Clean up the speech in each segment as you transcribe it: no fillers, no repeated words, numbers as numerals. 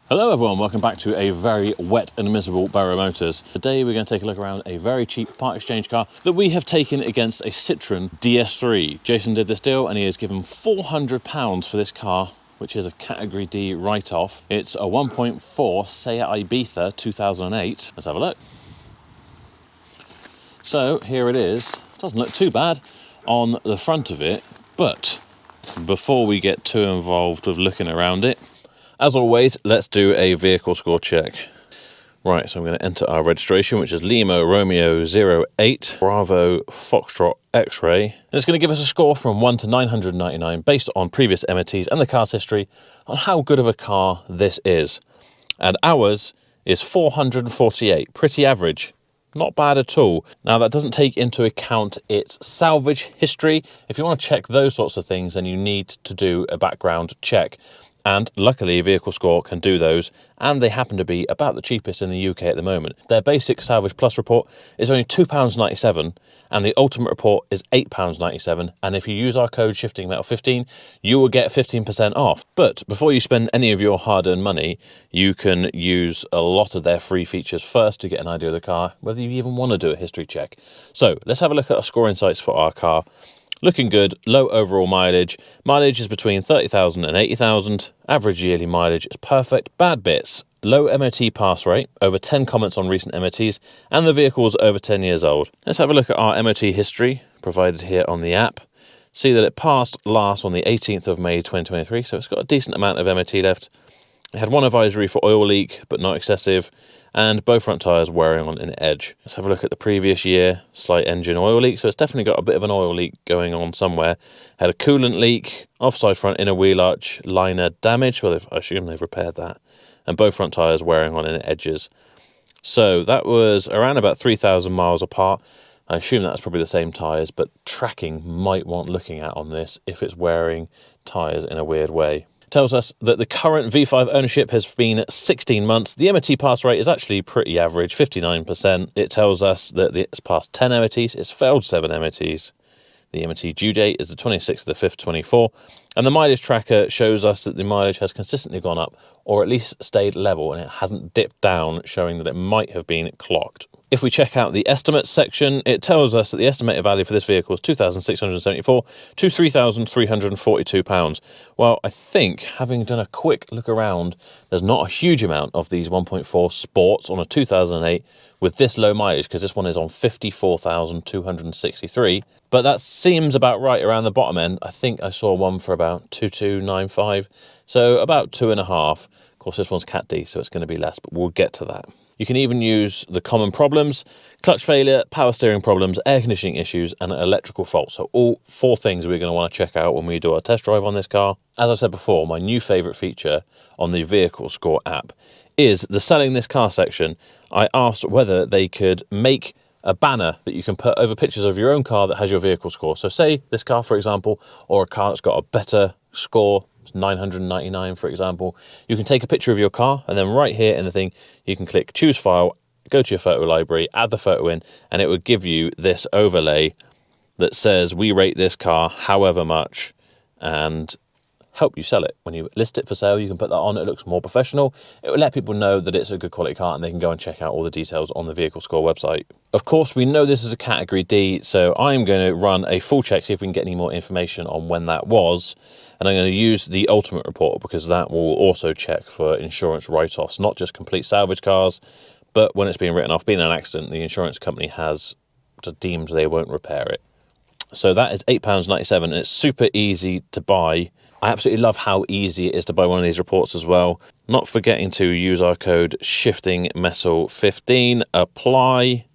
Hello everyone, welcome back to a very wet and miserable Berrow Motors. Today we're going to take a look around a very cheap part exchange car that we have taken against a Citroen DS3. Jason did this deal and he has given £400 for this car, which is a Category D write-off. It's a 1.4 Seat Ibiza 2008. Let's have a look. So here it is. Doesn't look too bad on the front of it, but before we get too involved with looking around it, as always, let's do a vehicle score check. Right, so I'm going to enter our registration, which is Lima Romeo 08 Bravo Foxtrot X-Ray. And it's going to give us a score from 1 to 999 based on previous MOTs and the car's history on how good of a car this is. And ours is 448, pretty average. Not bad at all. Now, that doesn't take into account its salvage history. If you want to check those sorts of things, then you need to do a background check. And luckily, Vehicle Score can do those, and they happen to be about the cheapest in the UK at the moment. Their basic Salvage Plus report is only £2.97, and the Ultimate report is £8.97. And if you use our code SHIFTINGMetal15, you will get 15% off. But before you spend any of your hard-earned money, you can use a lot of their free features first to get an idea of the car, whether you even want to do a history check. So let's have a look at our score insights for our car. Looking good, low overall mileage. Mileage is between 30,000 and 80,000. Average yearly mileage is perfect. Bad bits: low MOT pass rate, over 10 comments on recent MOTs, and the vehicle is over 10 years old. Let's have a look at our MOT history provided here on the app. See that it passed last on the 18th of May 2023, so it's got a decent amount of MOT left. It had one advisory for oil leak, but not excessive, and both front tyres wearing on an edge. Let's have a look at the previous year. Slight engine oil leak, so it's definitely got a bit of an oil leak going on somewhere. Had a coolant leak, offside front inner wheel arch liner damage, well, I assume they've repaired that, and both front tyres wearing on in edges. So that was around about 3,000 miles apart. I assume that's probably the same tyres, but tracking might want looking at on this if it's wearing tyres in a weird way. Tells us that the current V5 ownership has been 16 months. The MOT pass rate is actually pretty average, 59%. It tells us that it's passed 10 MOTs, it's failed 7 MOTs. The MOT due date is the 26th of the 5th, 24. And the mileage tracker shows us that the mileage has consistently gone up, or at least stayed level, and it hasn't dipped down, showing that it might have been clocked. If we check out the estimates section, it tells us that the estimated value for this vehicle is £2,674 to £3,342. Well, I think, having done a quick look around, there's not a huge amount of these 1.4 Sports on a 2008 with this low mileage, because this one is on 54,263. But that seems about right around the bottom end. I think I saw one for about 2295, so about 2.5. Of course, this one's CAT D, so it's going to be less, but we'll get to that. You can even use the common problems: clutch failure, power steering problems, air conditioning issues, and electrical faults. So all 4 things we're going to want to check out when we do our test drive on this car. As I said before, my new favourite feature on the Vehicle Score app is the selling this car section. I asked whether they could make a banner that you can put over pictures of your own car that has your vehicle score. So say this car, for example, or a car that's got a better score, 999 for example, you can take a picture of your car, and then right here in the thing you can click choose file, go to your photo library, add the photo in, and it would give you this overlay that says we rate this car however much, and help you sell it. When you list it for sale, you can put that on. It looks more professional. It will let people know that it's a good quality car, and they can go and check out all the details on the Vehicle Score website. Of course, we know this is a Category D, so I'm going to run a full check, see if we can get any more information on when that was. And I'm going to use the Ultimate report, because that will also check for insurance write-offs, not just complete salvage cars, but when it's being written off, being an accident, the insurance company has deemed they won't repair it. So that is £8.97, and it's super easy to buy. I absolutely love how easy it is to buy one of these reports as well. Not forgetting to use our code SHIFTINGMetal15, apply,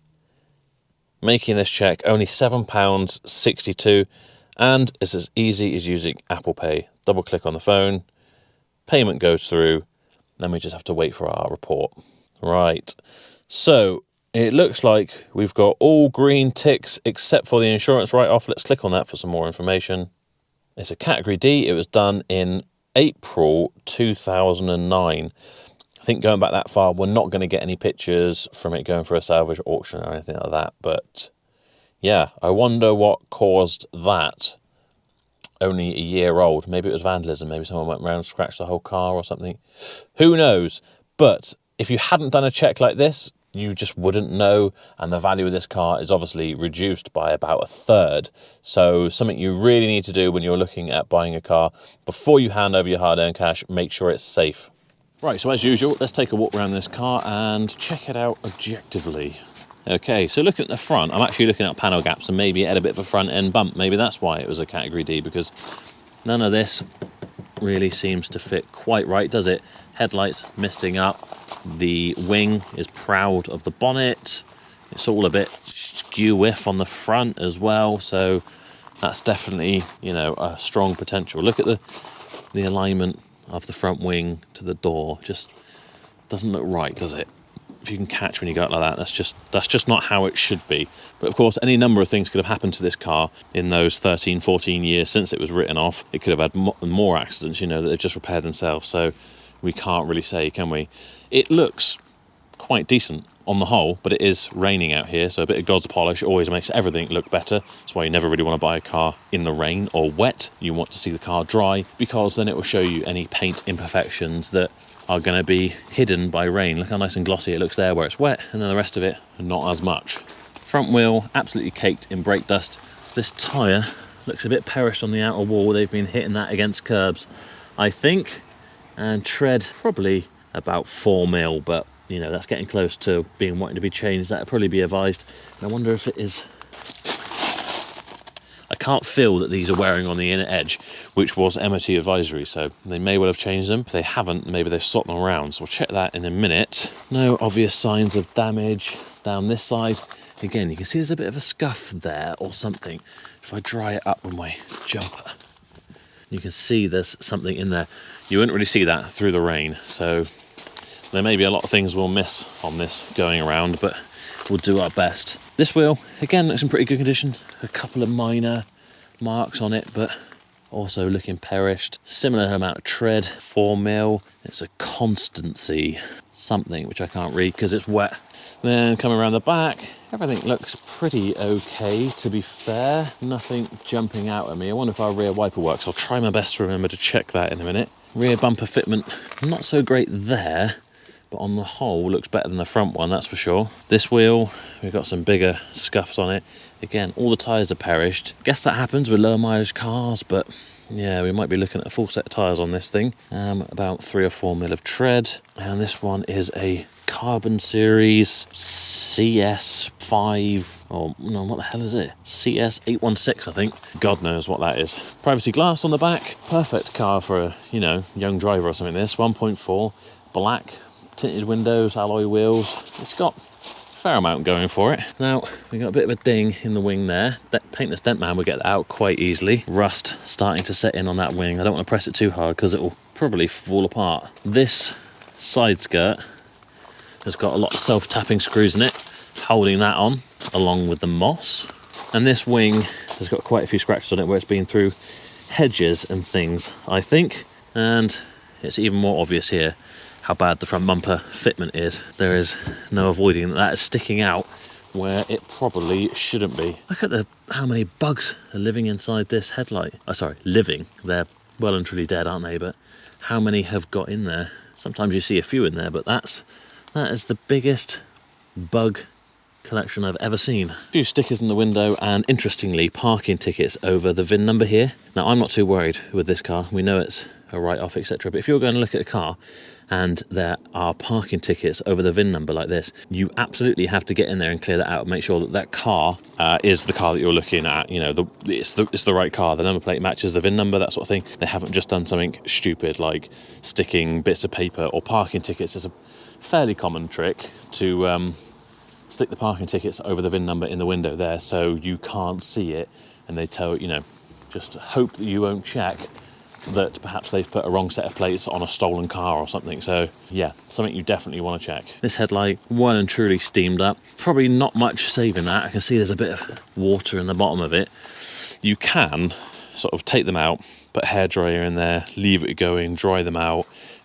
making this check only £7.62, and it's as easy as using Apple Pay. Double click on the phone, payment goes through, then we just have to wait for our report. Right, so it looks like we've got all green ticks except for the insurance write-off. Let's click on that for some more information. It's a Category D. It was done in April 2009. I think going back that far, we're not going to get any pictures from it going for a salvage auction or anything like that. But yeah, I wonder what caused that. only a year old. Maybe it was vandalism. Maybe someone went around and scratched the whole car or something. Who knows? But if you hadn't done a check like this, you just wouldn't know, and the value of this car is obviously reduced by about a third. So something you really need to do when you're looking at buying a car, before you hand over your hard-earned cash, make sure it's safe. Right, so as usual, let's take a walk around this car and check it out objectively. Okay, so looking at the front, I'm actually looking at panel gaps, and maybe it had a bit of a front end bump. Maybe that's why it was a category D, because none of this really seems to fit quite right, does it? Headlights misting up. The wing is proud of the bonnet. It's all a bit skew whiff on the front as well, so that's definitely, you know, a strong potential. Look at the alignment of the front wing to the door. Just doesn't look right, does it? If you can catch when you go out like that, that's just not how it should be. But of course, any number of things could have happened to this car in those 13, 14 years since it was written off. It could have had more accidents, you know, that they've just repaired themselves. So we can't really say, can we? It looks quite decent on the whole, but it is raining out here, so a bit of God's polish always makes everything look better. That's why you never really want to buy a car in the rain or wet. You want to see the car dry, because then it will show you any paint imperfections that are going to be hidden by rain. Look how nice and glossy it looks there where it's wet, and then the rest of it not as much. Front wheel absolutely caked in brake dust. This tyre looks a bit perished on the outer wall. They've been hitting that against curbs, I think, and tread probably about 4 mil, but you know, that's getting close to being wanting to be changed. That'd probably be advised. And I wonder if it is. I can't feel that these are wearing on the inner edge, which was MOT advisory, so they may well have changed them. If they haven't, maybe they've swapped them around, so we'll check that in a minute. No obvious signs of damage down this side. Again, you can see there's a bit of a scuff there or something. If I dry it up with my jumper, you can see there's something in there. You wouldn't really see that through the rain, so there may be a lot of things we'll miss on this going around, but we'll do our best. This wheel, again, looks in pretty good condition. A couple of minor marks on it, but also looking perished. Similar amount of tread, 4 mil. It's a constancy something, which I can't read because it's wet. Then coming around the back, everything looks pretty okay, to be fair. Nothing jumping out at me. I wonder if our rear wiper works. I'll try my best to remember to check that in a minute. Rear bumper fitment, not so great there, but on the whole looks better than the front one, that's for sure. This wheel, we've got some bigger scuffs on it. Again, all the tyres are perished. Guess that happens with low mileage cars, but yeah, we might be looking at a full set of tyres on this thing. About 3 or 4 mil of tread. And this one is a Carbon Series CS5, or no, what the hell is it? CS816, I think. God knows what that is. Privacy glass on the back. Perfect car for a, you know, young driver or something. This 1.4, black, tinted windows, alloy wheels. It's got a fair amount going for it. Now, we got a bit of a ding in the wing there. That paintless dent man will get that out quite easily. Rust starting to set in on that wing. I don't want to press it too hard because it will probably fall apart. This side skirt has got a lot of self-tapping screws in it, holding that on, along with the moss. And this wing has got quite a few scratches on it where it's been through hedges and things, I think. And it's even more obvious here how bad the front bumper fitment is. There is no avoiding that. That is sticking out where it probably shouldn't be. Look at how many bugs are living inside this headlight. Oh, sorry, living. They're well and truly dead, aren't they? But how many have got in there? Sometimes you see a few in there, but that is the biggest bug collection I've ever seen. A few stickers in the window, and interestingly, parking tickets over the VIN number here. Now, I'm not too worried with this car. We know it's a write-off, etc. But if you're going to look at a car and there are parking tickets over the VIN number like this, you absolutely have to get in there and clear that out and make sure that that car is the car that you're looking at. You know, it's the right car. The number plate matches the VIN number, that sort of thing. They haven't just done something stupid like sticking bits of paper or parking tickets. It's a fairly common trick to stick the parking tickets over the VIN number in the window there so you can't see it, and they tell you know, just hope that you won't check that perhaps they've put a wrong set of plates on a stolen car or something. So yeah, something you definitely want to check. This headlight, well and truly steamed up. Probably not much saving that. I can see there's a bit of water in the bottom of it. You can sort of take them out, put a hairdryer in there, leave it going, dry them out,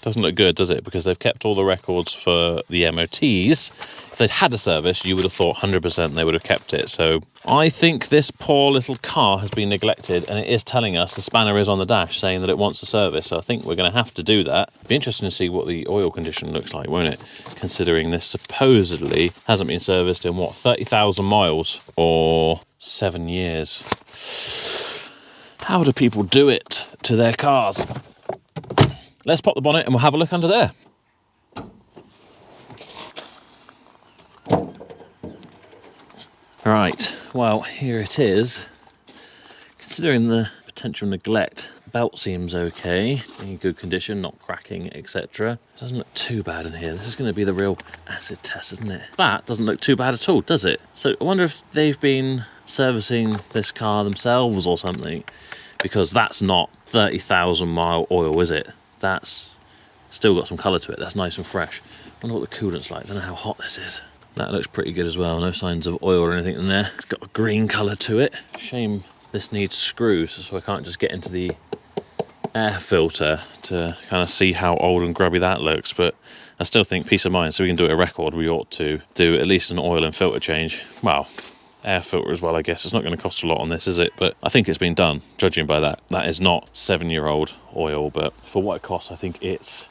Doesn't look good, does it? Because they've kept all the records for the MOTs. If they'd had a service, you would have thought 100% they would have kept it. So I think this poor little car has been neglected, and it is telling us, the spanner is on the dash saying that it wants a service. So I think we're going to have to do that. Be interesting to see what the oil condition looks like, won't it? Considering this supposedly hasn't been serviced in, what, 30,000 miles or 7 years. How do people do it to their cars? Let's pop the bonnet and we'll have a look under there. Right, well, here it is. Considering the potential neglect, belt seems okay, in good condition, not cracking, etc. Doesn't look too bad in here. This is going to be the real acid test, isn't it? That doesn't look too bad at all, does it? So I wonder if they've been servicing this car themselves or something, because that's not 30,000 mile oil, is it? That's still got some colour to it. That's nice and fresh. I wonder what the coolant's like. I don't know how hot this is. That looks pretty good as well. No signs of oil or anything in there. It's got a green colour to it. Shame this needs screws, so I can't just get into the air filter to kind of see how old and grubby that looks. But I still think, peace of mind, so we can do it a record, we ought to do at least an oil and filter change. Well, air filter as well, I guess. It's not going to cost a lot on this, is it? But I think it's been done, judging by that. That is not 7-year-old oil, but for what it costs, I think it's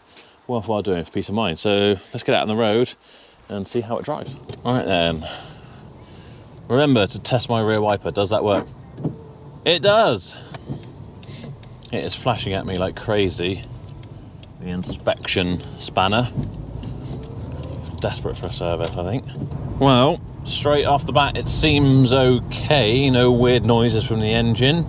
worthwhile doing for peace of mind. So let's get out on the road and see how it drives. All right then. Remember to test my rear wiper. Does that work? It does. It is flashing at me like crazy. The inspection spanner. Desperate for a service, I think. Well, straight off the bat, it seems okay. No weird noises from the engine.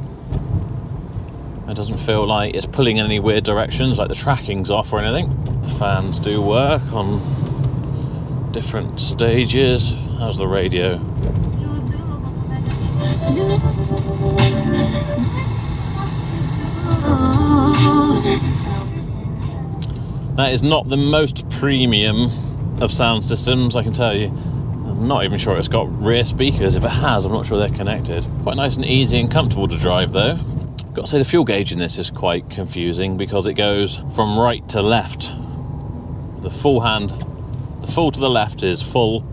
It doesn't feel like it's pulling in any weird directions, like the tracking's off or anything. The fans do work on different stages. How's the radio? That is not the most premium of sound systems, I can tell you. I'm not even sure it's got rear speakers. If it has, I'm not sure they're connected. Quite nice and easy and comfortable to drive though. Got to say the fuel gauge in this is quite confusing because it goes from right to left. The full to the left is full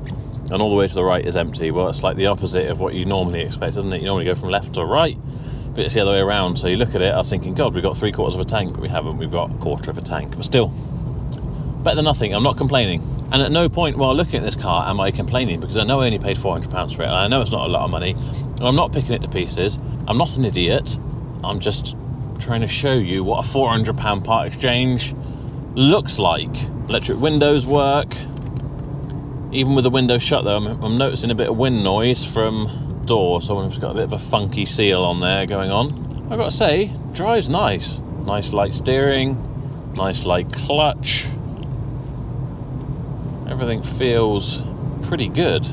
and all the way to the right is empty. Well, it's like the opposite of what you normally expect, isn't it? You normally go from left to right, but it's the other way around. So you look at it, I was thinking, God, we've got 3/4 of a tank, but we haven't. We've got 1/4 of a tank, but still, better than nothing. I'm not complaining. And at no point while looking at this car am I complaining, because I know I only paid £400 for it, and I know it's not a lot of money, and I'm not picking it to pieces. I'm not an idiot. I'm just trying to show you what a £400 part exchange looks like. Electric windows work. Even with the window shut though, I'm noticing a bit of wind noise from door. Someone's got a bit of a funky seal on there going on. I've got to say, drives nice. Nice light steering, nice light clutch. Everything feels pretty good.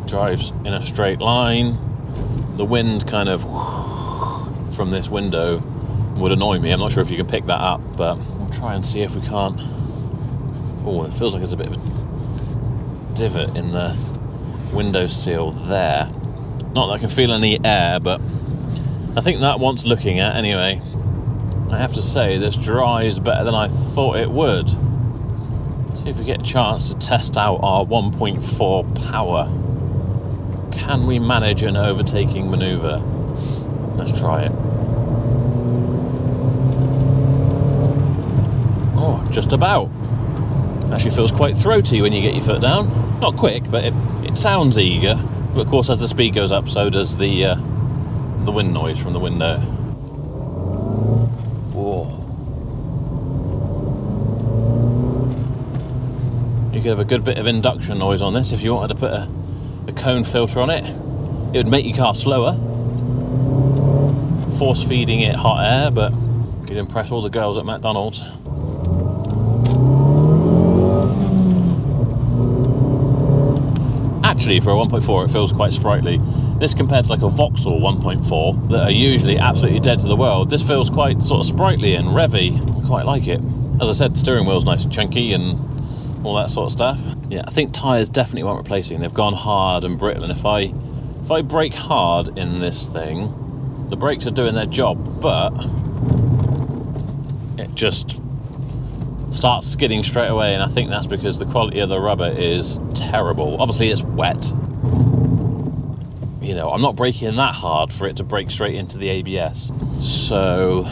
Drives in a straight line. The wind kind of from this window would annoy me. I'm not sure if you can pick that up, but we'll try and see if we can't. Oh, it feels like there's a bit of a divot in the window seal there. Not that I can feel any air, but I think that wants looking at anyway. I have to say, this drives better than I thought it would. See if we get a chance to test out our 1.4 power. Can we manage an overtaking manoeuvre? Let's try it. Oh, just about. Actually feels quite throaty when you get your foot down. Not quick, but it sounds eager. But of course, as the speed goes up, so does the wind noise from the window. Whoa. You could have a good bit of induction noise on this if you wanted to put a cone filter on it. It would make your car slower, force feeding it hot air, but you'd impress all the girls at McDonald's. Actually, for a 1.4, it feels quite sprightly. This compared to like a Vauxhall 1.4 that are usually absolutely dead to the world, this feels quite sort of sprightly and revvy. I quite like it. As I said, the steering wheel's nice and chunky and all that sort of stuff. Yeah, I think tyres definitely want replacing. They've gone hard and brittle, and if I brake hard in this thing, the brakes are doing their job, but it just starts skidding straight away, and I think that's because the quality of the rubber is terrible. Obviously it's wet. You know, I'm not braking that hard for it to brake straight into the ABS. So,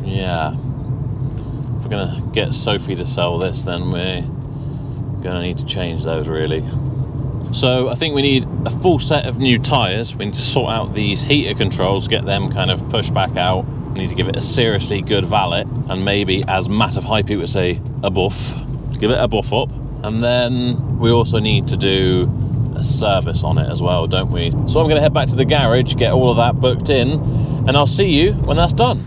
yeah. If we're gonna get Sophie to sell this, then we're gonna need to change those really. So I think we need a full set of new tyres. We need to sort out these heater controls, get them kind of pushed back out. We need to give it a seriously good valet, and maybe, as Matt of Hype would say, a buff. Give it a buff up. And then we also need to do a service on it as well, don't we? So I'm going to head back to the garage, get all of that booked in, and I'll see you when that's done.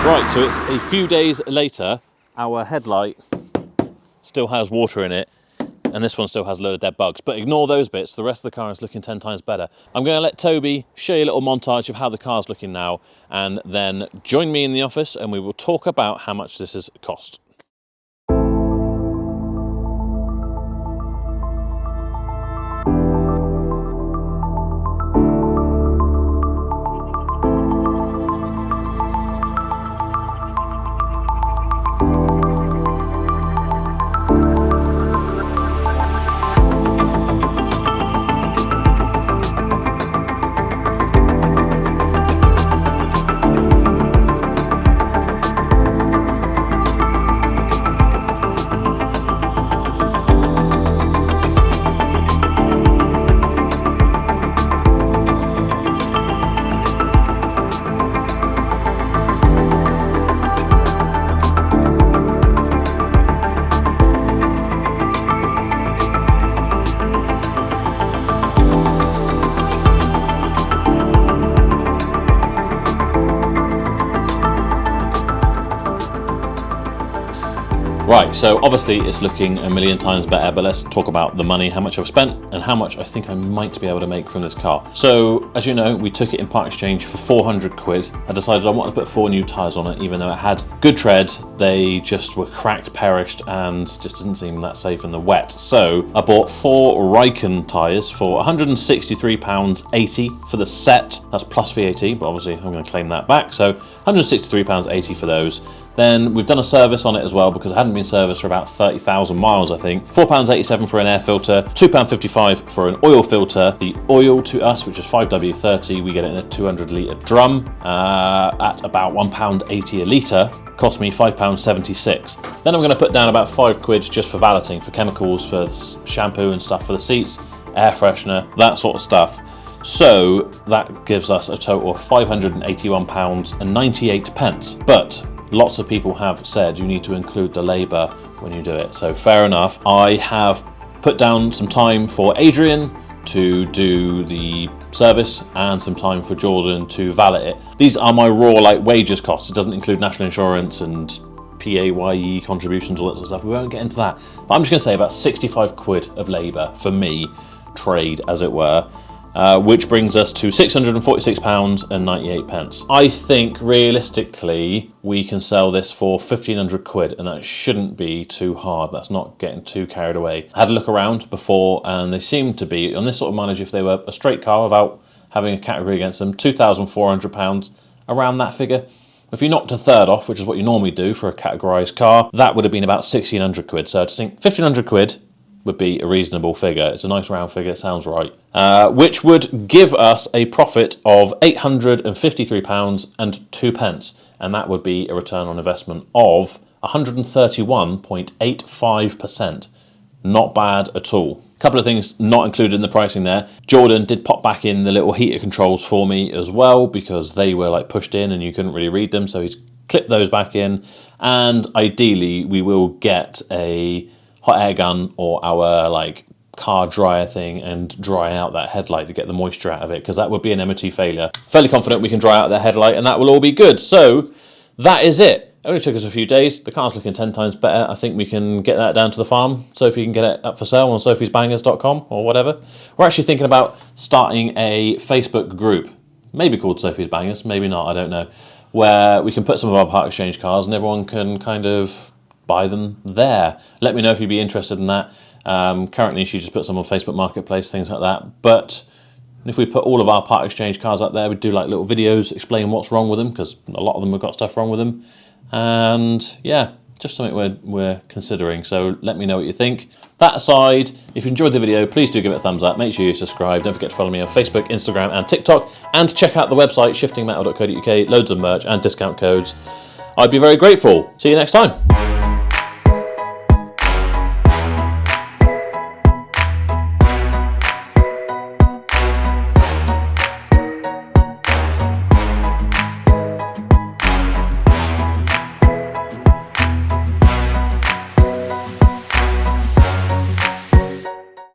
Right, so it's a few days later. Our headlight still has water in it, and this one still has a load of dead bugs, but ignore those bits. The rest of the car is looking 10 times better. I'm going to let Toby show you a little montage of how the car's looking now, and then join me in the office and we will talk about how much this has cost. Right, so obviously it's looking a million times better, but let's talk about the money, how much I've spent and how much I think I might be able to make from this car. So, as you know, we took it in part exchange for 400 quid. I decided I wanted to put 4 new tyres on it, even though it had good tread. They just were cracked, perished, and just didn't seem that safe in the wet. So I bought 4 Riken tyres for £163.80 for the set. That's plus VAT, but obviously I'm going to claim that back. So £163.80 for those. Then we've done a service on it as well, because it hadn't been serviced for about 30,000 miles, I think. £4.87 for an air filter, £2.55 for an oil filter. The oil to us, which is 5W30, we get it in a 200 litre drum at about £1.80 a litre. Cost me £5.76. Then I'm going to put down about 5 quid just for valeting, for chemicals, for shampoo and stuff for the seats, air freshener, that sort of stuff. So that gives us a total of £581.98. But lots of people have said you need to include the labour when you do it. So fair enough. I have put down some time for Adrian to do the service and some time for Jordan to valet it. These are my raw wages costs. It doesn't include national insurance and PAYE contributions, all that sort of stuff. We won't get into that. But I'm just going to say about 65 quid of labour for me, trade as it were. Which brings us to £646.98. I think realistically we can sell this for 1,500 quid, and that shouldn't be too hard. That's not getting too carried away. I had a look around before, and they seem to be, on this sort of mileage, if they were a straight car without having a category against them, £2,400, around that figure. If you knocked a third off, which is what you normally do for a categorised car, that would have been about 1,600 quid. So I just think 1,500 quid would be a reasonable figure. It's a nice round figure, sounds right. Which would give us a profit of £853.02, and that would be a return on investment of 131.85%. Not bad at all. A couple of things not included in the pricing there. Jordan did pop back in the little heater controls for me as well, because they were pushed in and you couldn't really read them, so he's clipped those back in. And ideally we will get a hot air gun or our car dryer thing and dry out that headlight to get the moisture out of it, because that would be an MOT failure. Fairly confident we can dry out that headlight and that will all be good. So that is it. It only took us a few days. The car's looking 10 times better. I think we can get that down to the farm. Sophie can get it up for sale on sophiesbangers.com or whatever. We're actually thinking about starting a Facebook group, maybe called Sophie's Bangers, maybe not, I don't know, where we can put some of our part exchange cars and everyone can kind of buy them there. Let me know if you'd be interested in that. Currently she just puts them on Facebook Marketplace, things like that. But And if we put all of our part exchange cars up there, we'd do like little videos explaining what's wrong with them, because a lot of them have got stuff wrong with them. And yeah, just something we're considering. So let me know what you think. That aside, if you enjoyed the video, please do give it a thumbs up. Make sure you subscribe. Don't forget to follow me on Facebook, Instagram and TikTok. And check out the website, shiftingmetal.co.uk. Loads of merch and discount codes. I'd be very grateful. See you next time.